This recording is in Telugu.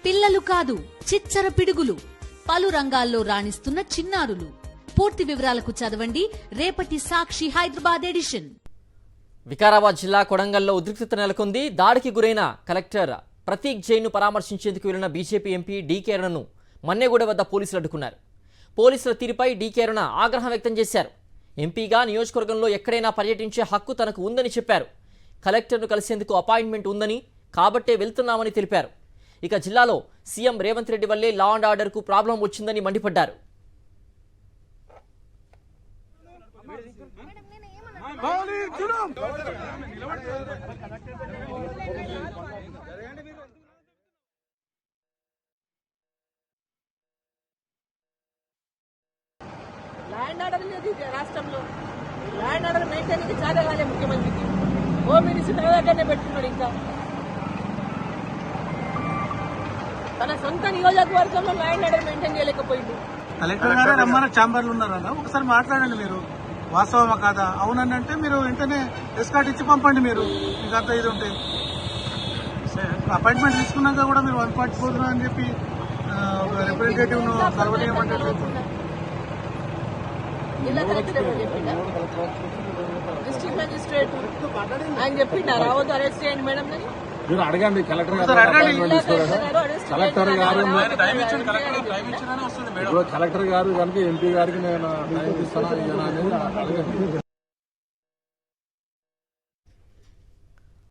పిల్లలు కాదు చిచ్చర పిడుగులు, పలు రంగాల్లో రాణిస్తున్న చిన్నారులు. పూర్తి వివరాలకు చదవండి రేపటి సాక్షి హైదరాబాద్ ఎడిషన్. వికారాబాద్ జిల్లా కొడంగల్లో ఉద్రిక్తత నెలకొంది. దాడికి గురైన కలెక్టర్ ప్రతీక్ జైన్ను పరామర్శించేందుకు వెళ్లిన బీజేపీ ఎంపీ డీకే అరుణను మన్నెగూడ వద్ద పోలీసులు అడ్డుకున్నారు. పోలీసుల తీరుపై డీకే అరుణ ఆగ్రహం వ్యక్తం చేశారు. ఎంపీగా నియోజకవర్గంలో ఎక్కడైనా పర్యటించే హక్కు తనకు ఉందని చెప్పారు. కలెక్టర్ను కలిసేందుకు అపాయింట్మెంట్ ఉందని, కాబట్టే వెళ్తున్నామని తెలిపారు. ఇక జిల్లాలో సీఎం రేవంత్ రెడ్డి వల్లే లా అండ్ ఆర్డర్కు ప్రాబ్లం వచ్చిందని మండిపడ్డారు. ల్యాండ్ ఆర్డర్ లేదు రాష్ట్రంలో. ల్యాండ్ ఆర్డర్ మెయింటైన్ చాలా కాలే ముఖ్యమంత్రికి. హోమ్ మినిస్టర్ తన దగ్గరనే పెట్టుకున్నాడు. ఇంకా తన సొంత నియోజకవర్గంలో ల్యాండ్ ఆర్డర్ మెయింటైన్ చేయలేకపోయింది. కలెక్టర్ గారు రమ్మన్న ఛాంబర్లు ఉన్నారన్న, ఒకసారి మాట్లాడండి. మీరు వాస్తవమా కాదా? అవునని అంటే మీరు వెంటనే ఎస్కాట్ ఇచ్చి పంపండి. మీరు మీకు అంత ఇది ఉంటే అపాయింట్మెంట్ తీసుకున్నాక కూడా మీరు 144 అని చెప్పి రిప్రజెంటేటివ్ ను కలవడేయమంటే జిల్లా కలెక్టర్ డిస్ట్రిక్ట్ మెజిస్ట్రేట్ ఆయన చెప్పిండా రావద్దు, అరెస్ట్ చేయండి మేడం అని. మీరు అడగండి కలెక్టర్ గారు. కలెక్టర్ గారు కనుక ఎంపీ గారికి నేను టైం ఇస్తాను